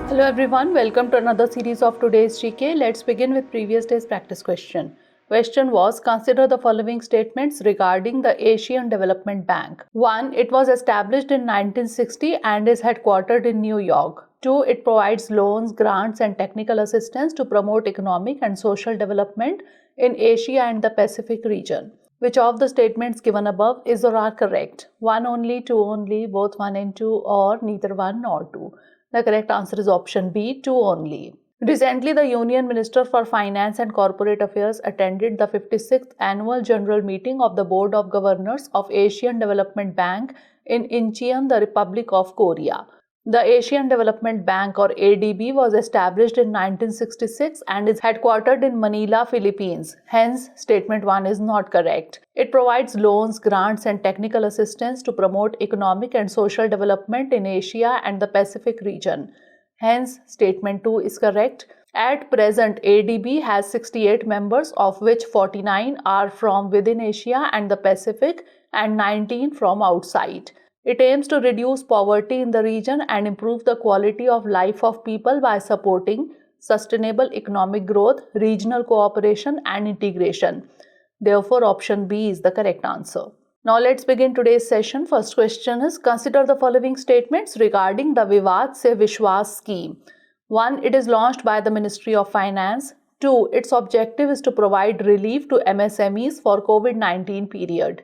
Hello everyone, welcome to another series of today's GK. Let's begin with previous day's practice question. Question was, consider the following statements regarding the Asian Development Bank. 1. It was established in 1960 and is headquartered in New York. 2. It provides loans, grants and technical assistance to promote economic and social development in Asia and the Pacific region. Which of the statements given above is or are correct? 1 only, 2 only, both 1 and 2, or neither 1 nor 2? The correct answer is option B, 2 only. Recently, the Union Minister for Finance and Corporate Affairs attended the 56th Annual General Meeting of the Board of Governors of Asian Development Bank in Incheon, the Republic of Korea. The Asian Development Bank or ADB was established in 1966 and is headquartered in Manila, Philippines. Hence, statement 1 is not correct. It provides loans, grants and technical assistance to promote economic and social development in Asia and the Pacific region. Hence, statement 2 is correct. At present, ADB has 68 members, of which 49 are from within Asia and the Pacific and 19 from outside. It aims to reduce poverty in the region and improve the quality of life of people by supporting sustainable economic growth, regional cooperation and integration. Therefore, option B is the correct answer. Now let's begin today's session. First question is, consider the following statements regarding the Vivad se Vishwas scheme. 1. It is launched by the Ministry of Finance. 2. Its objective is to provide relief to MSMEs for COVID-19 period.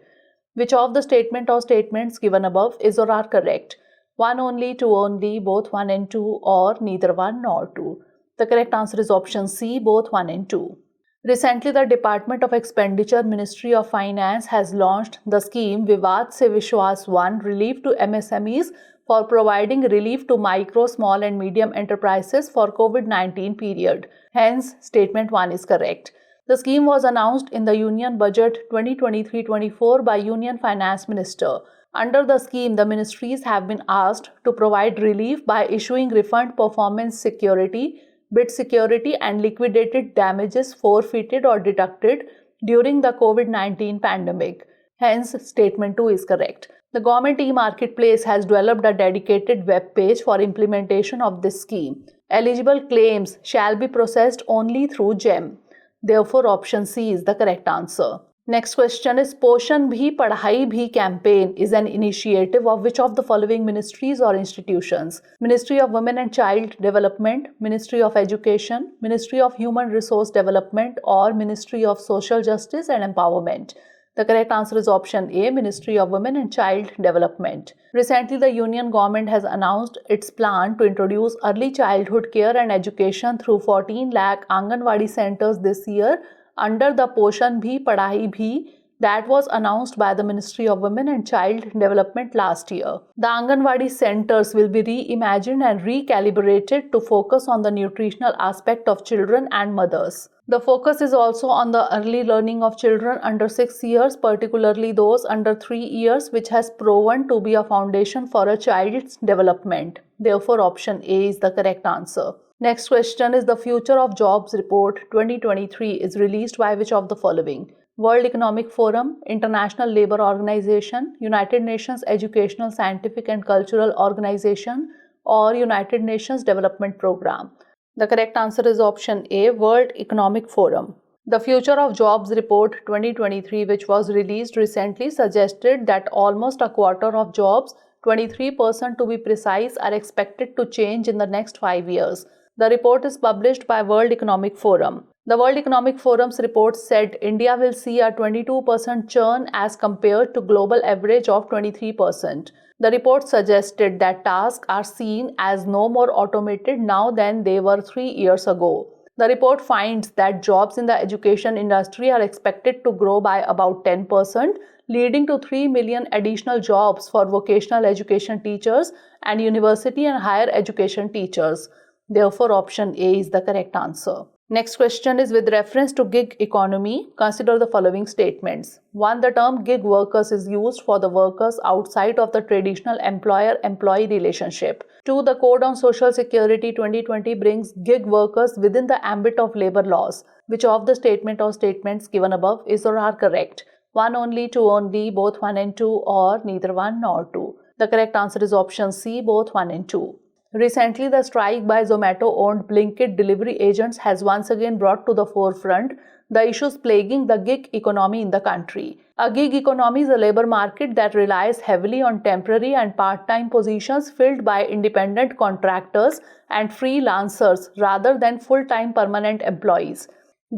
Which of the statement or statements given above is or are correct? 1 only, 2 only, both 1 and 2, or neither 1 nor 2? The correct answer is option C, both 1 and 2. Recently, the Department of Expenditure, Ministry of Finance has launched the scheme Vivad se Vishwas 1 Relief to MSMEs for providing relief to micro, small and medium enterprises for COVID-19 period. Hence, statement 1 is correct. The scheme was announced in the Union Budget 2023-24 by Union Finance Minister. Under the scheme, the ministries have been asked to provide relief by issuing refund performance security, bid security and liquidated damages forfeited or deducted during the COVID-19 pandemic. Hence, statement 2 is correct. The Government e-Marketplace has developed a dedicated web page for implementation of this scheme. Eligible claims shall be processed only through GeM. Therefore, option C is the correct answer. Next question is, Poshan Bhi Padhai Bhi campaign is an initiative of which of the following ministries or institutions? Ministry of Women and Child Development, Ministry of Education, Ministry of Human Resource Development, or Ministry of Social Justice and Empowerment? The correct answer is option A, Ministry of Women and Child Development. Recently, the Union Government has announced its plan to introduce early childhood care and education through 14 lakh Anganwadi centers this year under the Poshan Bhi Padhai Bhi that was announced by the Ministry of Women and Child Development last year. The Anganwadi centers will be reimagined and recalibrated to focus on the nutritional aspect of children and mothers. The focus is also on the early learning of children under 6 years, particularly those under 3 years, which has proven to be a foundation for a child's development. Therefore, option A is the correct answer. Next question is, the Future of Jobs Report 2023 is released by which of the following? World Economic Forum, International Labour Organization, United Nations Educational, Scientific and Cultural Organization, or United Nations Development Programme? The correct answer is option A, World Economic Forum. The Future of Jobs Report 2023, which was released recently, suggested that almost a quarter of jobs, 23% to be precise, are expected to change in the next 5 years. The report is published by World Economic Forum. The World Economic Forum's report said India will see a 22% churn as compared to global average of 23%. The report suggested that tasks are seen as no more automated now than they were 3 years ago. The report finds that jobs in the education industry are expected to grow by about 10%, leading to 3 million additional jobs for vocational education teachers and university and higher education teachers. Therefore, option A is the correct answer. Next question is, with reference to gig economy, consider the following statements. 1. The term gig workers is used for the workers outside of the traditional employer-employee relationship. 2. The Code on Social Security 2020 brings gig workers within the ambit of labor laws. Which of the statement or statements given above is or are correct? 1 only, 2 only, both 1 and 2, or neither 1 nor 2? The correct answer is option C, both 1 and 2. Recently, the strike by Zomato-owned Blinkit delivery agents has once again brought to the forefront the issues plaguing the gig economy in the country. A gig economy is a labor market that relies heavily on temporary and part-time positions filled by independent contractors and freelancers rather than full-time permanent employees.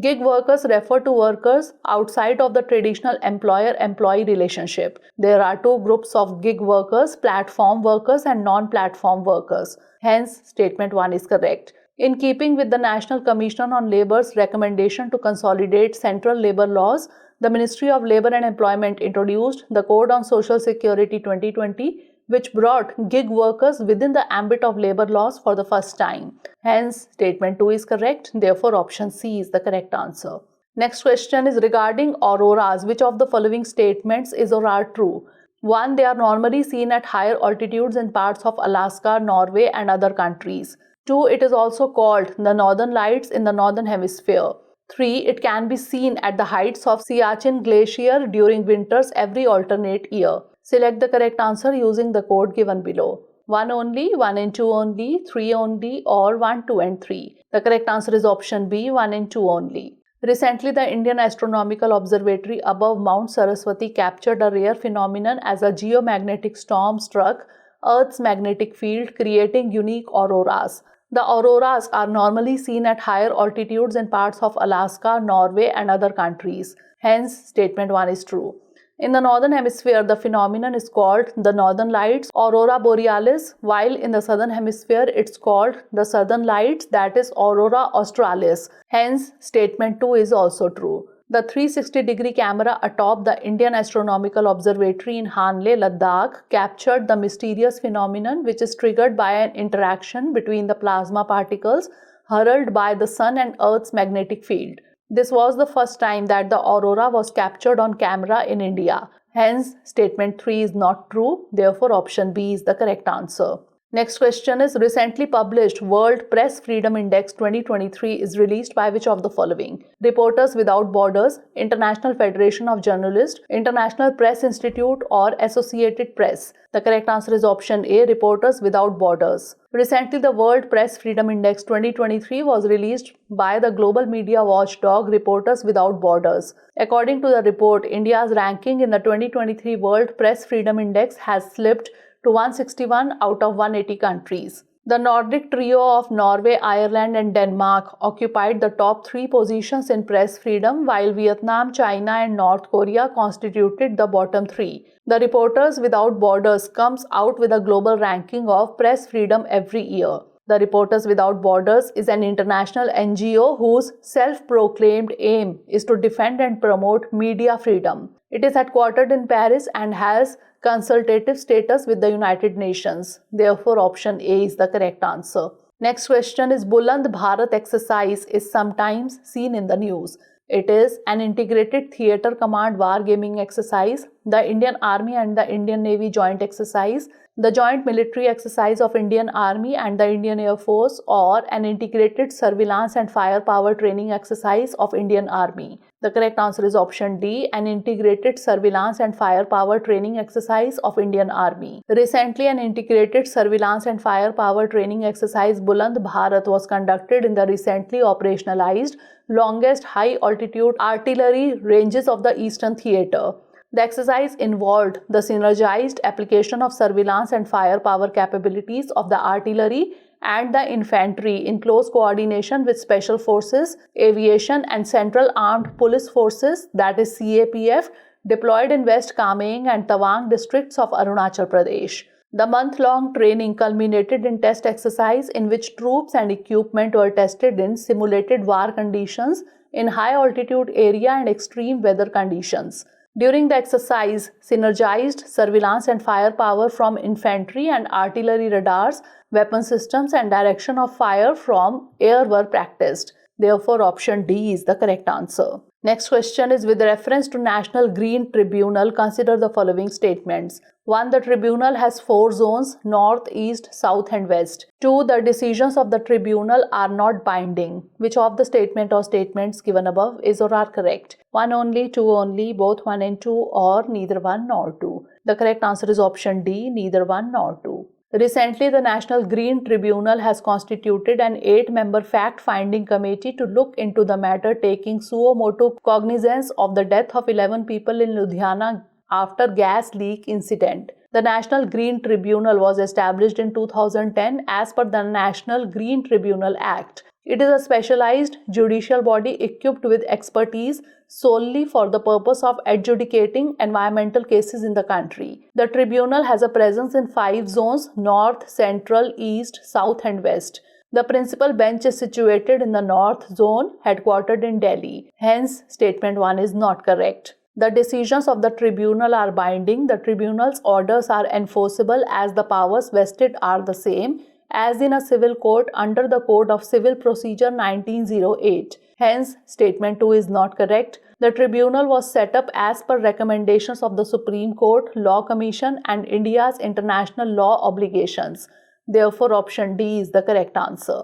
Gig workers refer to workers outside of the traditional employer-employee relationship. There are two groups of gig workers, platform workers and non-platform workers. Hence, statement 1 is correct. In keeping with the National Commission on Labor's recommendation to consolidate central labor laws, the Ministry of Labour and Employment introduced the Code on Social Security 2020, which brought gig workers within the ambit of labour laws for the first time. Hence, statement 2 is correct. Therefore, option C is the correct answer. Next question is regarding auroras. Which of the following statements is or are true? 1. They are normally seen at higher altitudes in parts of Alaska, Norway and other countries. 2. It is also called the Northern Lights in the Northern Hemisphere. 3. It can be seen at the heights of Siachen Glacier during winters every alternate year. Select the correct answer using the code given below. 1 only, 1 and 2 only, 3 only, or 1, 2 and 3. The correct answer is option B, 1 and 2 only. Recently, the Indian Astronomical Observatory above Mount Saraswati captured a rare phenomenon as a geomagnetic storm struck Earth's magnetic field, creating unique auroras. The auroras are normally seen at higher altitudes in parts of Alaska, Norway and other countries. Hence, statement 1 is true. In the Northern Hemisphere, the phenomenon is called the Northern Lights, Aurora Borealis, while in the Southern Hemisphere, it's called the Southern Lights, that is Aurora Australis. Hence, statement 2 is also true. The 360-degree camera atop the Indian Astronomical Observatory in Hanle, Ladakh, captured the mysterious phenomenon which is triggered by an interaction between the plasma particles hurled by the Sun and Earth's magnetic field. This was the first time that the aurora was captured on camera in India. Hence, statement 3 is not true. Therefore, option B is the correct answer. Next question is, recently published World Press Freedom Index 2023 is released by which of the following? Reporters Without Borders, International Federation of Journalists, International Press Institute or Associated Press. The correct answer is option A, Reporters Without Borders. Recently, the World Press Freedom Index 2023 was released by the global media watchdog Reporters Without Borders. According to the report, India's ranking in the 2023 World Press Freedom Index has slipped to 161 out of 180 countries. The Nordic trio of Norway, Ireland and Denmark occupied the top 3 positions in press freedom, while Vietnam, China and North Korea constituted the bottom 3. The Reporters Without Borders comes out with a global ranking of press freedom every year. The Reporters Without Borders is an international NGO whose self-proclaimed aim is to defend and promote media freedom. It is headquartered in Paris and has consultative status with the United Nations. Therefore, option A is the correct answer. Next question is, Buland Bharat exercise is sometimes seen in the news. It is an integrated theatre command wargaming exercise, the Indian Army and the Indian Navy joint exercise, the joint military exercise of Indian Army and the Indian Air Force, or an integrated surveillance and firepower training exercise of Indian Army. The correct answer is option D, an integrated surveillance and firepower training exercise of Indian Army. Recently, an integrated surveillance and firepower training exercise Buland Bharat was conducted in the recently operationalized longest high-altitude artillery ranges of the Eastern Theatre. The exercise involved the synergized application of surveillance and firepower capabilities of the artillery and the infantry in close coordination with special forces, aviation and Central Armed Police Forces, that is CAPF, deployed in West Kaméng and Tawang districts of Arunachal Pradesh. The month-long training culminated in test exercise in which troops and equipment were tested in simulated war conditions in high-altitude area and extreme weather conditions. During the exercise, synergized surveillance and firepower from infantry and artillery radars, weapon systems and direction of fire from air were practiced. Therefore, option D is the correct answer. Next question is, with reference to National Green Tribunal, consider the following statements. 1. The tribunal has 4 zones, north, east, south and west. 2. The decisions of the tribunal are not binding. Which of the statement or statements given above is or are correct? 1 only, 2 only, both 1 and 2, or neither 1 nor 2. The correct answer is option D, neither 1 nor 2. Recently, the National Green Tribunal has constituted an 8-member fact-finding committee to look into the matter, taking suo motu cognizance of the death of 11 people in Ludhiana after gas leak incident. The National Green Tribunal was established in 2010 as per the National Green Tribunal Act. It is a specialized judicial body equipped with expertise solely for the purpose of adjudicating environmental cases in the country. The tribunal has a presence in 5 zones: North, Central, East, South and West. The principal bench is situated in the North Zone, headquartered in Delhi. Hence, statement 1 is not correct. The decisions of the tribunal are binding. The tribunal's orders are enforceable as the powers vested are the same as in a civil court under the Code of Civil Procedure 1908. Hence, statement 2 is not correct. The tribunal was set up as per recommendations of the Supreme Court, Law Commission and India's international law obligations. Therefore, option D is the correct answer.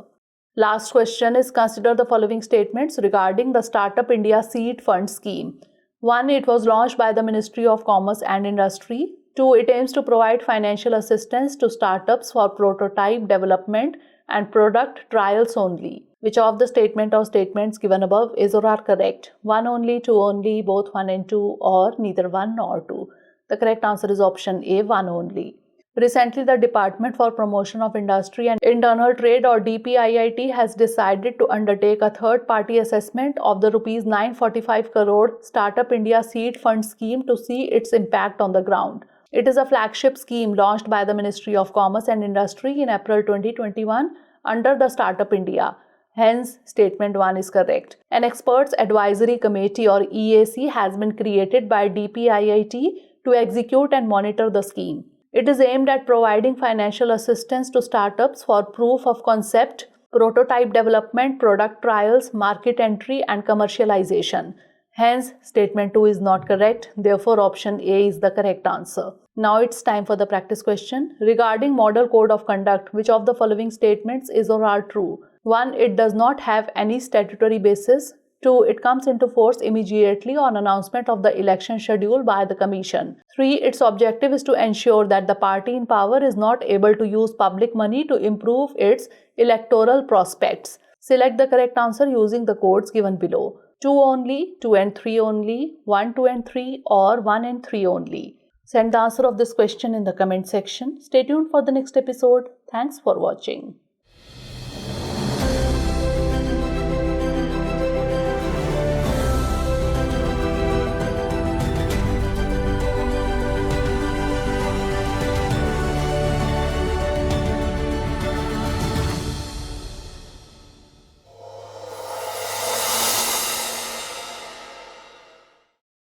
Last question is, consider the following statements regarding the Startup India Seed Fund scheme. 1. It was launched by the Ministry of Commerce and Industry. 2. It aims to provide financial assistance to startups for prototype development and product trials only. Which of the statement or statements given above is or are correct? 1 only, 2 only, both 1 and 2, or neither 1 nor 2? The correct answer is option A, 1 only. Recently, the Department for Promotion of Industry and Internal Trade or DPIIT has decided to undertake a third-party assessment of the Rs 945 crore Startup India Seed Fund scheme to see its impact on the ground. It is a flagship scheme launched by the Ministry of Commerce and Industry in April 2021 under the Startup India. Hence, statement 1 is correct. An Experts Advisory Committee or EAC has been created by DPIIT to execute and monitor the scheme. It is aimed at providing financial assistance to startups for proof of concept, prototype development, product trials, market entry and commercialization. Hence, statement 2 is not correct. Therefore, option A is the correct answer. Now it's time for the practice question. Regarding Model Code of Conduct, which of the following statements is or are true? 1. It does not have any statutory basis. 2. It comes into force immediately on announcement of the election schedule by the Commission. 3. Its objective is to ensure that the party in power is not able to use public money to improve its electoral prospects. Select the correct answer using the codes given below. 2 only, 2 and 3 only, 1, 2 and 3, or 1 and 3 only. Send the answer of this question in the comment section. Stay tuned for the next episode. Thanks for watching.